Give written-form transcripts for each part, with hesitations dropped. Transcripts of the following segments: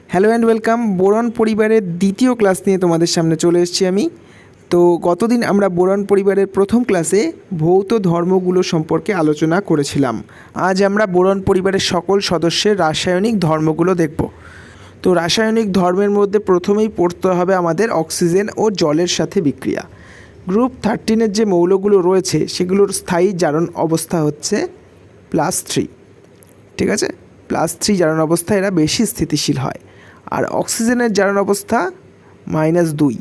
Hello and welcome. Boron পরিবারের দ্বিতীয় class নিয়ে তোমাদের সামনে চলে এসেছি আমি। তো গতদিন আমরা বোরন পরিবারের প্রথম ক্লাসে ভৌত ধর্মগুলো সম্পর্কে আলোচনা করেছিলাম। আজ আমরা বোরন পরিবারের সকল সদস্যের রাসায়নিক ধর্মগুলো দেখব। তো রাসায়নিক ধর্মের মধ্যে প্রথমেই পড়তে হবে আমাদের অক্সিজেন ও জলের সাথে বিক্রিয়া। গ্রুপ 13-এর যে মৌলগুলো রয়েছে সেগুলোর স্থায়ী জারণ অবস্থা হচ্ছে +3। ঠিক আছে, +3 জারণ অবস্থা এরা বেশি স্থিতিশীল হয়। আর অক্সিজেনের জারণ অবস্থা -2।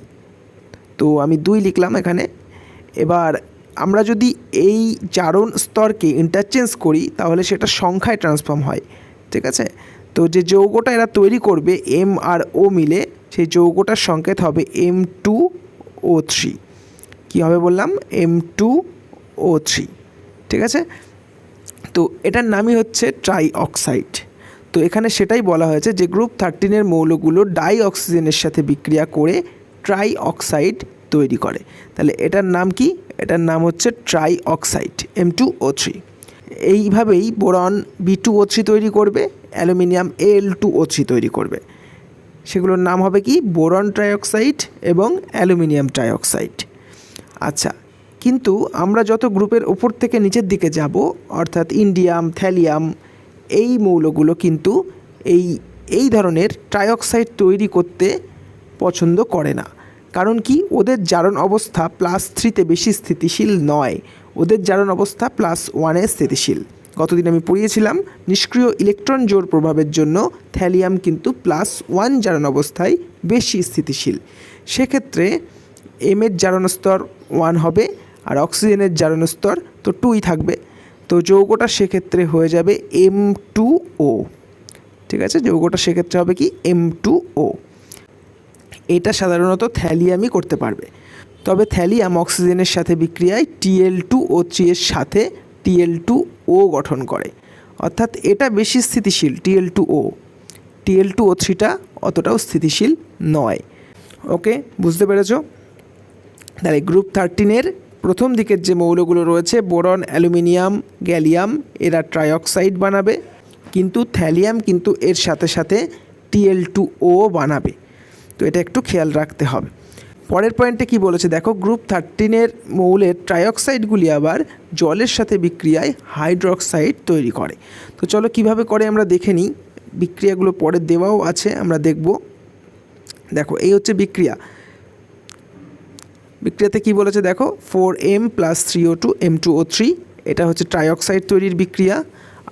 তো আমি 2 লিখলাম এখানে। এবার আমরা যদি এই জারণ স্তরকে ইন্টারচেঞ্জ করি তাহলে সেটা সংখ্যায় ট্রান্সফর্ম হয়। ঠিক আছে, তো যে যৌগটা এরা তৈরি করবে M আর O মিলে, সেই যৌগটার সংকেত হবে M2O3। কী হবে বললাম? M2O3। ঠিক আছে, তো এটার নামই হচ্ছে ট্রাই অক্সাইড। তো এখানে সেটাই বলা হয়েছে যে গ্রুপ 13-এর মৌলগুলো ডাই অক্সিজেনের সাথে বিক্রিয়া করে ট্রাই অক্সাইড তৈরি করে। তাহলে এটার নাম কি? এটার নাম হচ্ছে ট্রাই অক্সাইড M2O3। এইভাবেই বোরন B2O3 তৈরি করবে, অ্যালুমিনিয়াম Al2O3 তৈরি করবে। সেগুলোর নাম হবে কি? বোরন ট্রাইঅক্সাইড এবং অ্যালুমিনিয়াম ট্রাইঅক্সাইড। আচ্ছা, কিন্তু আমরা যত গ্রুপের ওপর থেকে নিচের দিকে যাব, অর্থাৎ ইন্ডিয়াম, থ্যালিয়াম, এই মৌলগুলো কিন্তু এই ধরনের ট্রাইঅক্সাইড তৈরি করতে পছন্দ করে না। কারণ কি? ওদের জারণ অবস্থা +3-তে বেশি স্থিতিশীল নয়, ওদের জারণ অবস্থা +1-এ স্থিতিশীল। গতদিন আমি পড়িয়েছিলাম নিষ্ক্রিয় ইলেকট্রন জোড় প্রভাবের জন্য থ্যালিয়াম কিন্তু +1 জারণ অবস্থায় বেশি স্থিতিশীল। সেক্ষেত্রে এর জারণ স্তর 1 হবে আর অক্সিজেনের জারণ স্তর তো 2ই থাকবে। তো যৌগটা সেক্ষেত্রে হয়ে যাবে M2O। ঠিক আছে, যৌগটা সেক্ষেত্রে হবে কি? M2O। এটা সাধারণত থ্যালিয়ামই করতে পারবে। তবে থ্যালিয়াম অক্সিজেনের সাথে বিক্রিয়ায় Tl2O3 এর সাথে Tl2O গঠন করে, অর্থাৎ এটা বেশি স্থিতিশীল Tl2O3টা অতটাও স্থিতিশীল নয়। ওকে, বুঝতে পেরেছ? তাহলে গ্রুপ 13-এর প্রথম দিকের যে মৌলগুলো রয়েছে বোরন, অ্যালুমিনিয়াম, গ্যালিয়াম, এরা ট্রাইঅক্সাইড বানাবে, কিন্তু থ্যালিয়াম কিন্তু এর সাথে সাথে Tl2O বানাবে। তো এটা একটু খেয়াল রাখতে হবে। পরের পয়েন্টে কি বলেছে দেখো, গ্রুপ 13-এর মৌলের ট্রাইঅক্সাইডগুলি আবার জলের সাথে বিক্রিয়ায় হাইড্রোক্সাইড তৈরি করে। তো চলো কিভাবে করে আমরা দেখে নিই। বিক্রিয়াগুলো পরে দেওয়াও আছে, আমরা দেখব। দেখো, এই হচ্ছে বিক্রিয়া। বিক্রিয়াতে কি বলেছে দেখো, 4M + 3O2 M2O3, এটা হচ্ছে ট্রাইঅক্সাইড তৈরির বিক্রিয়া।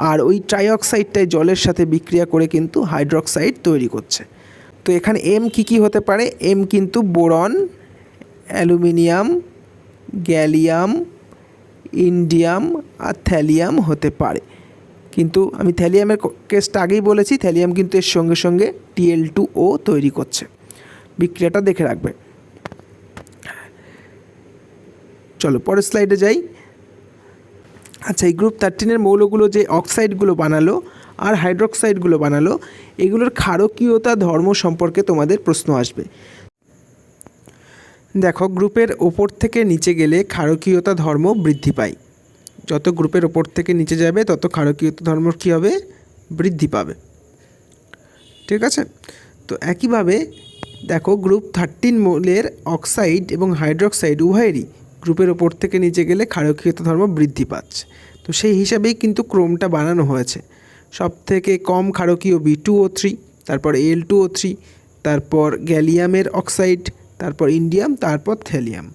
আর ওই ট্রাইঅক্সাইডটাই জলের সাথে বিক্রিয়া করে কিন্তু হাইড্রোক্সাইড তৈরি করছে। তো এখানে M কি হতে পারে? M কিন্তু বোরন, অ্যালুমিনিয়াম, গ্যালিয়াম, ইন্ডিয়াম আর থ্যালিয়াম হতে পারে। কিন্তু আমি থ্যালিয়ামের কেসটা আগেই বলেছি, থ্যালিয়াম কিন্তু এর সঙ্গে সঙ্গে Tl2O তৈরি করছে। বিক্রিয়াটা দেখে রাখবে। চলো পরের স্লাইডে যাই। আচ্ছা, এই গ্রুপ 13-এর মৌলগুলো যে অক্সাইডগুলো বানালো আর হাইড্রোক্সাইডগুলো বানালো, এগুলোর ক্ষারকীয়তা ধর্ম সম্পর্কে তোমাদের প্রশ্ন আসবে। দেখো, গ্রুপের ওপর থেকে নিচে গেলে ক্ষারকীয়তা ধর্ম বৃদ্ধি পায়। যত গ্রুপের ওপর থেকে নিচে যাবে তত ক্ষারকীয়তা ধর্ম কী হবে? বৃদ্ধি পাবে। ঠিক আছে, তো একইভাবে দেখো গ্রুপ 13 মৌলের অক্সাইড এবং হাইড্রোক্সাইড উভয়েরই গ্রুপের ওপর থেকে নিচে গেলে ক্ষারকীয়তা ধর্ম বৃদ্ধি পাচ্ছে। তো সেই হিসাবেই কিন্তু ক্রমটা বানানো হয়েছে। সব থেকে কম ক্ষারকীয় B2O3, তারপর Al2O3, তারপর গ্যালিয়ামের অক্সাইড, তারপর ইন্ডিয়াম, তারপর থ্যালিয়াম।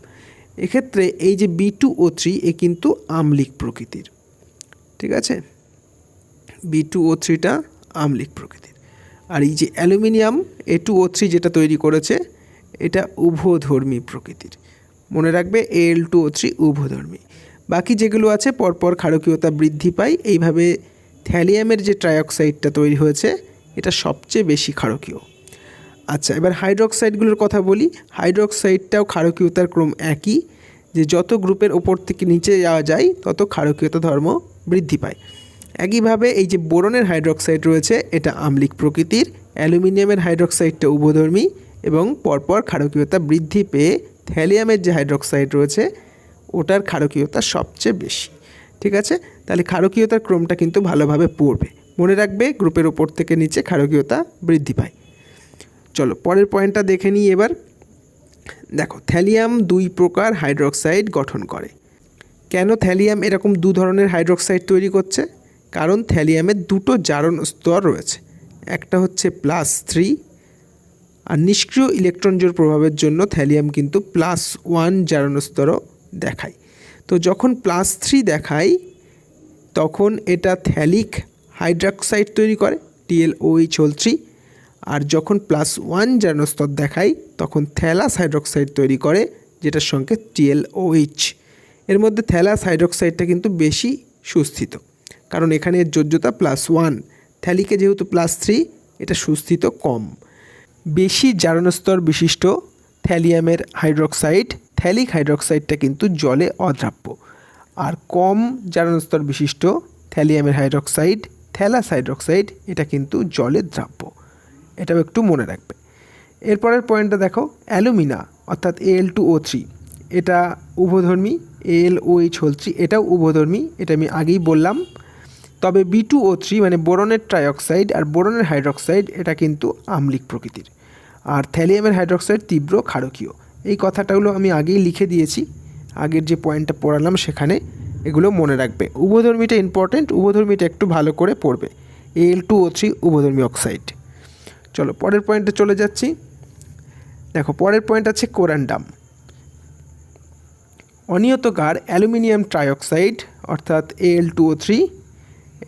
এক্ষেত্রে এই যে B2O3 এ কিন্তু আম্লিক প্রকৃতির। ঠিক আছে, B2O3টা আম্লিক প্রকৃতির। আর এই যে অ্যালুমিনিয়াম A2O3 যেটা তৈরি করেছে, এটা উভধর্মী প্রকৃতির। মনে রাখবে Al2O3 উভধর্মী। বাকি যেগুলো আছে পরপর ক্ষারকীয়তা বৃদ্ধি পায়। এইভাবে থ্যালিয়ামের যে ট্রাইঅক্সাইডটা তৈরি হয়েছে, এটা সবচেয়ে বেশি ক্ষারকীয়। আচ্ছা, এবার হাইড্রোক্সাইডগুলোর কথা বলি। হাইড্রোক্সাইডটাও ক্ষারকীয়তার ক্রম একই, যে যত গ্রুপের ওপর থেকে নিচে যাওয়া যায় তত ক্ষারকীয়তা ধর্ম বৃদ্ধি পায়। একইভাবে এই যে বোরনের হাইড্রোক্সাইড রয়েছে, এটা আম্লিক প্রকৃতির। অ্যালুমিনিয়ামের হাইড্রোক্সাইডটা উভধর্মী এবং পরপর ক্ষারকীয়তা বৃদ্ধি পেয়ে থ্যালিয়ামের যে হাইড্রোক্সাইড রয়েছে ওটার ক্ষারকীয়তা সবচেয়ে বেশি। ঠিক আছে, তাহলে ক্ষারকীয়তার ক্রমটা কিন্তু ভালোভাবে পড়বে। মনে রাখবে গ্রুপের ওপর থেকে নিচে ক্ষারকীয়তা বৃদ্ধি পায়। চলো পরের পয়েন্টটা দেখে নিই এবার। দেখো, থ্যালিয়াম 2 প্রকার হাইড্রোক্সাইড গঠন করে। কেন থ্যালিয়াম এরকম 2 ধরনের হাইড্রোক্সাইড তৈরি করছে? কারণ থ্যালিয়ামের 2টো জারণ স্তর রয়েছে, একটা হচ্ছে +3, আর নিষ্ক্রিয় ইলেকট্রন জোড় প্রভাবের জন্য থ্যালিয়াম কিন্তু +1 জারণ স্তরও দেখায়। তো যখন +3 দেখায় তখন এটা থ্যালিক হাইড্রোক্সাইড তৈরি করে, TlOH3, আর যখন +1 জারণ স্তর দেখায় তখন থ্যালাস হাইড্রোক্সাইড তৈরি করে, যেটার সঙ্গে TlOH। এর মধ্যে থ্যালাস হাইড্রোক্সাইডটা কিন্তু বেশি সুস্থিত, কারণ এখানে এর যোজ্যতা +1, থ্যালিকে যেহেতু +3, এটা সুস্থিত কম। বেশি জারণ স্তর বিশিষ্ট থ্যালিয়ামের হাইড্রোক্সাইড, থ্যালিক হাইড্রোক্সাইডটা কিন্তু জলে অদ্রাব্য, আর কম জারণ স্তর বিশিষ্ট থ্যালিয়ামের হাইড্রোক্সাইড, থ্যালাস হাইড্রোক্সাইড, এটা কিন্তু জলে দ্রাব্য। এটাও একটু মনে রাখবে। এরপরের পয়েন্টটা দেখো, অ্যালুমিনা অর্থাৎ Al2O3, এটা উভধর্মী, AlOH3 এটাও উভধর্মী, এটা আমি আগেই বললাম। তবে B2O3 মানে বোরনের ট্রাইঅক্সাইড আর বোরনের হাইড্রোক্সাইড, এটা কিন্তু আম্লিক প্রকৃতির। আর থ্যালিয়ামের হাইড্রোক্সাইড তীব্র ক্ষারকীয়। এই কথাটাগুলো আমি আগেই লিখে দিয়েছি, আগের যে পয়েন্টটা পড়ালাম সেখানে, এগুলো মনে রাখবে। উভধর্মীটা ইম্পর্টেন্ট, উভধর্মীটা একটু ভালো করে পড়বে। Al2O3 উভধর্মী oxide. চলো পরের পয়েন্টে চলে যাচ্ছি। দেখো, পরের পয়েন্ট আছে কোরান্ডাম। অনিয়তকার অ্যালুমিনিয়াম ট্রাইঅক্সাইড অর্থাৎ Al2O3,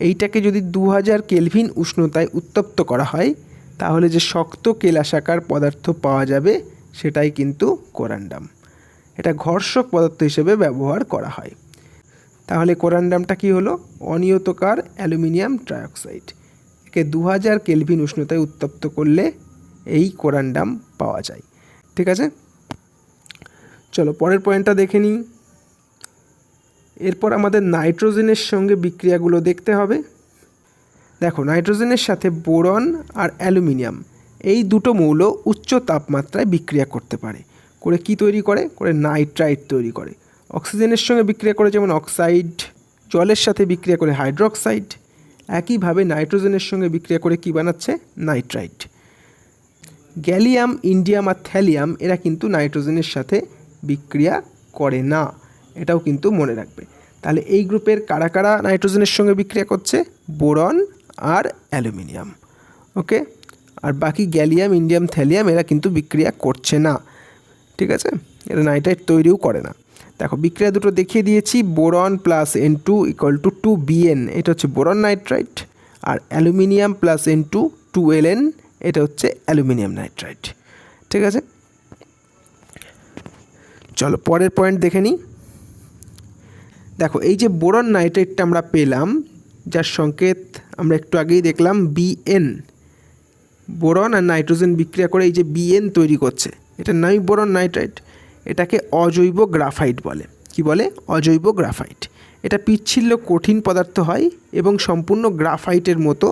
এইটাকে যদি 2000 কেলভিন উষ্ণতায় উত্তপ্ত করা হয় তাহলে যে শক্ত কেলাসাকার পদার্থ পাওয়া যাবে সেটাই কিন্তু কোরান্ডাম। এটা ঘর্ষক পদার্থ হিসেবে ব্যবহার করা হয়। তাহলে কোরান্ডামটা কি হলো? অনিয়তকার অ্যালুমিনিয়াম ট্রাইঅক্সাইড। একে 2000 কেলভিন উষ্ণতায় উত্তপ্ত করলে এই কোরান্ডাম পাওয়া যায়। ঠিক আছে, চলো পরের পয়েন্টটা দেখে নিই। এরপর আমাদের নাইট্রোজেনের সঙ্গে বিক্রিয়াগুলো দেখতে হবে। দেখো, নাইট্রোজেনের সাথে বোরন আর অ্যালুমিনিয়াম, এই দুটো মৌল উচ্চ তাপমাত্রায় বিক্রিয়া করতে পারে। করে কি তৈরি করে? করে নাইট্রাইট তৈরি করে। অক্সিজেনের সঙ্গে বিক্রিয়া করে যেমন অক্সাইড, জলের সাথে বিক্রিয়া করে হাইড্রোক্সাইড, একইভাবে নাইট্রোজেনের সঙ্গে বিক্রিয়া করে কি বানাচ্ছে? নাইট্রাইট। গ্যালিয়াম, ইন্ডিয়াম আর থ্যালিয়াম এরা কিন্তু নাইট্রোজেনের সাথে বিক্রিয়া করে না, এটাও কিন্তু মনে রাখবে। তাহলে এই গ্রুপের কারা কারা নাইট্রোজেনের সঙ্গে বিক্রিয়া করছে? বোরন আর অ্যালুমিনিয়াম। ওকে, আর বাকি গ্যালিয়াম, ইন্ডিয়াম, থ্যালিয়াম এরা কিন্তু বিক্রিয়া করছে না। ঠিক আছে, এরা নাইট্রাইট তৈরিও করে না। দেখো, বিক্রিয়া দুটো দেখিয়ে দিয়েছি। বোরন প্লাস N2 = 2Bn, এটা হচ্ছে বোরন নাইট্রাইট। আর অ্যালুমিনিয়াম প্লাস N2 2Ln, এটা হচ্ছে অ্যালুমিনিয়াম নাইট্রাইট। ঠিক আছে, চলো পরের পয়েন্ট দেখে নিই। দেখো, এই যে বোরন নাইট্রাইটটা আমরা পেলাম, যার সংকেত আমরা একটু আগেই দেখলাম Bn, বোরন আর নাইট্রোজেন বিক্রিয়া করে এই যে Bn তৈরি করছে, এটার নামই বোরন নাইট্রাইট। এটাকে অজৈব গ্রাফাইট বলে। কি বলে? অজৈব গ্রাফাইট। এটা পিচ্ছিল্য কঠিন পদার্থ হয় এবং সম্পূর্ণ গ্রাফাইটের মতো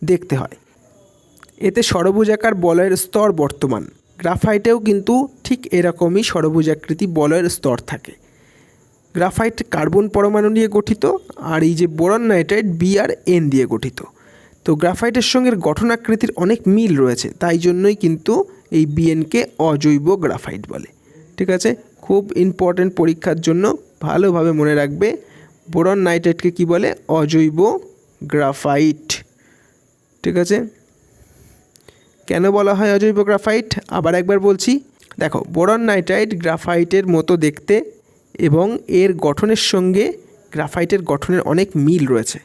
দেখতে হয়। এতে ষড়ভুজাকার বলয়ের স্তর বর্তমান। গ্রাফাইটেও কিন্তু ঠিক এরকমই ষড়ভুজাকৃতি বলয়ের স্তর থাকে। গ্রাফাইট কার্বন পরমাণু নিয়ে গঠিত, আর এই যে বোরন নাইট্রাইট B আর N দিয়ে গঠিত। তো গ্রাফাইটের সঙ্গে গঠনাকৃতির অনেক মিল রয়েছে, তাই জন্যই কিন্তু এই Bnকে অজৈব গ্রাফাইট বলে। ঠিক আছে, খুব ইম্পর্টেন্ট পরীক্ষার জন্য, ভালোভাবে মনে রাখবে। বোরন নাইট্রাইটকে কি বলে? অজৈব গ্রাফাইট। ঠিক আছে, কেন বলা হয় অজৈব গ্রাফাইট? আবার একবার বলছি। দেখো, বোরন নাইট্রাইট গ্রাফাইটের মতো দেখতে এবং এর গঠনের সঙ্গে গ্রাফাইটের গঠনের অনেক মিল রয়েছে,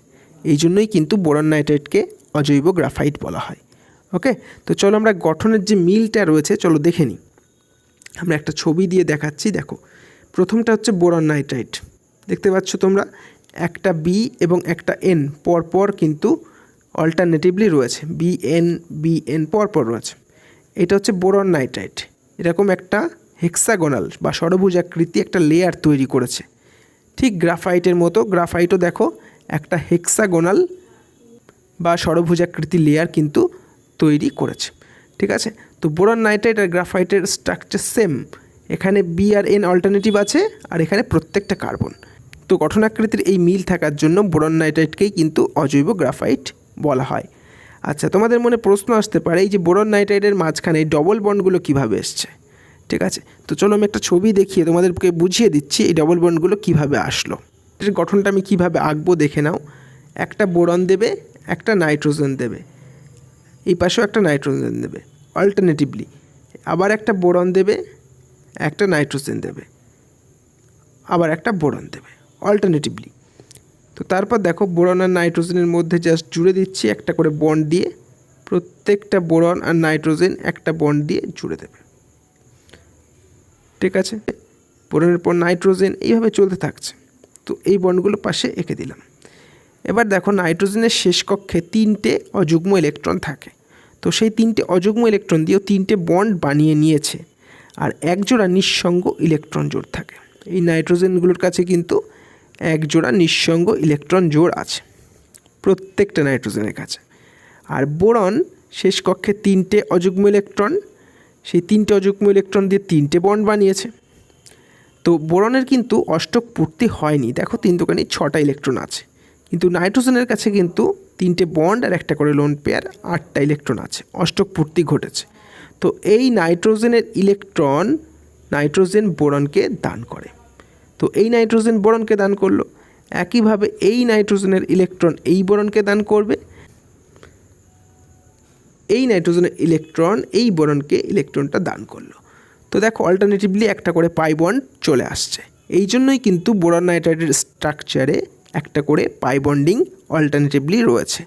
এই জন্যই কিন্তু বোরন নাইট্রাইটকে অজৈব গ্রাফাইট বলা হয়। ওকে, তো চলো আমরা গঠনের যে মিলটা রয়েছে চলো দেখে নিই। আমরা একটা ছবি দিয়ে দেখাচ্ছি। দেখো, প্রথমটা হচ্ছে বোরন নাইট্রাইট, দেখতে পাচ্ছ তোমরা, একটা B এবং একটা N পরপর কিন্তু অল্টারনেটিভলি রয়েছে, BN পরপর রয়েছে। এটা হচ্ছে বোরন নাইট্রাইট। এরকম একটা হেক্সাগোনাল বা ষড়ভুজাকৃতি একটা লেয়ার তৈরি করেছে, ঠিক গ্রাফাইটের মতো। গ্রাফাইটও দেখো একটা হেক্সাগোনাল বা ষড়ভুজাকৃতি লেয়ার কিন্তু তৈরি করেছে। ঠিক আছে, তো বোরন নাইট্রাইট আর গ্রাফাইটের স্ট্রাকচার সেম। এখানে B আর N অল্টারনেটিভ আছে, আর এখানে প্রত্যেকটা কার্বন। তো গঠনাকৃতির এই মিল থাকার জন্য বোরন নাইট্রাইটকেই কিন্তু অজৈব গ্রাফাইট বলা হয়। আচ্ছা, তোমাদের মনে প্রশ্ন আসতে পারে এই যে বোরন নাইট্রাইটের মাঝখানে এই ডবল বন্ডগুলো কীভাবে এসছে। ঠিক আছে, তো চলো আমি একটা ছবি দেখিয়ে তোমাদেরকে বুঝিয়ে দিচ্ছি এই ডবল বন্ডগুলো কীভাবে আসলো। এর গঠনটা আমি কীভাবে আঁকবো দেখে নাও। একটা বোরন দেবে, একটা নাইট্রোজেন দেবে, এই পাশেও একটা নাইট্রোজেন দেবে অল্টারনেটিভলি, আবার একটা বোরন দেবে, একটা নাইট্রোজেন দেবে, আবার একটা বোরন দেবে অল্টারনেটিভলি। তো তারপর দেখো বোরন আর নাইট্রোজেনের মধ্যে জাস্ট জুড়ে দিচ্ছি একটা করে বন্ড দিয়ে, প্রত্যেকটা বোরন আর নাইট্রোজেন একটা বন্ড দিয়ে জুড়ে দেবে। ঠিক আছে, বোরনের পর নাইট্রোজেন, এইভাবে চলতে থাকছে। তো এই বন্ডগুলো পাশে এঁকে দিলাম। এবার দেখো নাইট্রোজেনের শেষ কক্ষে 3টে অযুগ্ম ইলেকট্রন থাকে। তো সেই 3টে অযুগ্ম ইলেকট্রন দিয়েও 3টে বন্ড বানিয়ে নিয়েছে, আর একজোড়া নিঃসঙ্গ ইলেকট্রন জোড় থাকে। এই নাইট্রোজেনগুলোর কাছে কিন্তু একজোড়া নিঃসঙ্গ ইলেকট্রন জোড় আছে প্রত্যেকটা নাইট্রোজেনের কাছে। আর বোরন শেষ কক্ষে 3টে অযুগ্ম ইলেকট্রন, সেই 3টে অযুগ্ম ইলেকট্রন দিয়ে 3টে বন্ড বানিয়েছে। তো বোরনের কিন্তু অষ্টক পূর্তি হয়নি, দেখো 3 দুগুণে 6টা ইলেকট্রন আছে, কিন্তু নাইট্রোজেনের কাছে কিন্তু 3টে বন্ড আর একটা করে লোন পেয়ার 8টা ইলেকট্রন আছে, অষ্টক পূর্তি ঘটেছে। তো এই নাইট্রোজেনের ইলেকট্রন নাইট্রোজেন বোরনকে দান করে। তো এই নাইট্রোজেন বোরনকে দান করলো, একইভাবে এই নাইট্রোজেনের ইলেকট্রন এই বোরনকে দান করবে, এই নাইট্রোজেনের ইলেকট্রন এই বোরনকে ইলেকট্রনটা দান করলো। তো দেখো অল্টারনেটিভলি একটা করে পাই বন্ড চলে আসছে। এই জন্যই কিন্তু বোরন নাইট্রাইটের স্ট্রাকচারে একটা করে পাই বন্ডিং অল্টারনেটিভলি রয়েছে।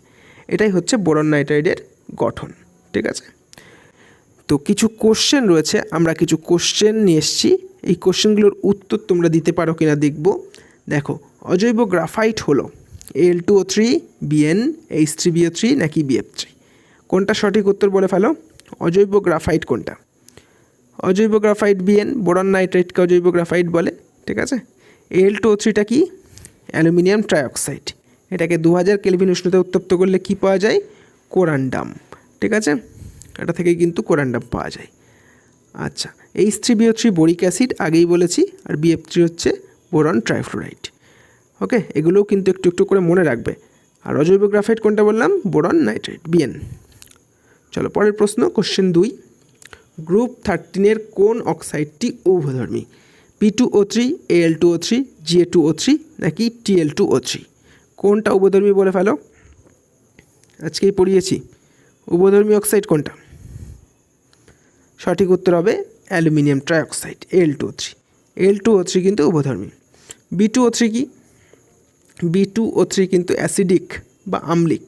এটাই হচ্ছে বোরন নাইট্রাইটের গঠন। ঠিক আছে, তো কিছু কোশ্চেন রয়েছে, আমরা কিছু কোশ্চেন নিয়ে এসেছি, এই কোশ্চেনগুলোর উত্তর তোমরা দিতে পারো কিনা দেখব। দেখো, অজৈব গ্রাফাইট হলো Al2O3 Bn H3BO3 নাকি BF3? কোনটা সঠিক উত্তর বলে ফেলো। অজৈব গ্রাফাইট কোনটা? অজৈব গ্রাফাইট Bn, বোরন নাইট্রাইটকে অজৈব গ্রাফাইট বলে। ঠিক আছে, Al2O3টা কি? Aluminium trioxide. এটাকে 2000 কেলভিন উষ্ণতায় উত্তপ্ত করলে কি পাওয়া যায়? কোরান্ডাম। ঠিক আছে, এটা থেকে কিন্তু কোরান্ডাম পাওয়া যায়। আচ্ছা, H3BO3 বোরিক অ্যাসিড আগেই বলেছি, আর BF3 হচ্ছে বোরন ট্রাইফ্লোরাইড। ওকে, এগুলোও কিন্তু একটু একটু করে মনে রাখবে। আর অজৈব গ্রাফাইট কোনটা বললাম? Boron nitrite Bn। চলো পরের প্রশ্ন, কোশ্চেন 2। গ্রুপ 13 কোন অক্সাইডটি উভধর্মী? P2O3 Al2O3 Ga2O3 নাকি Tl2O3? কোনটা উভধর্মী বলে ফেলো। আজকেই পড়িয়েছি, উভধর্মী অক্সাইড কোনটা? সঠিক উত্তর হবে অ্যালুমিনিয়াম ট্রাইঅক্সাইড Al2O3। Al2O3 কিন্তু উভধর্মী। B2O3 কি? B2O3 কিন্তু অ্যাসিডিক বা আম্লিক।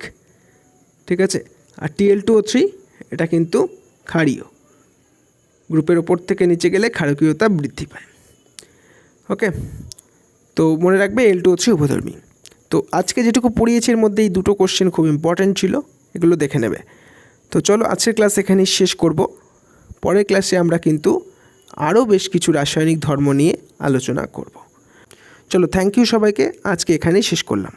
ঠিক আছে, আর Tl2O3 এটা কিন্তু ক্ষারীয়। গ্রুপের ওপর থেকে নিচে গেলে ক্ষারকীয়তা বৃদ্ধি পায়। ওকে, তো মনে রাখবে Al2O3 উভধর্মী। তো আজকে যেটুকু পড়িয়েছি এর মধ্যে এই দুটো কোশ্চেন খুব ইম্পর্ট্যান্ট ছিল, এগুলো দেখে নেবে। তো চলো আজকের ক্লাস এখানেই শেষ করব। পরের ক্লাসে আমরা কিন্তু আরও বেশ কিছু রাসায়নিক ধর্ম নিয়ে আলোচনা করব। চলো, থ্যাংক ইউ সবাইকে, আজকে এখানেই শেষ করলাম।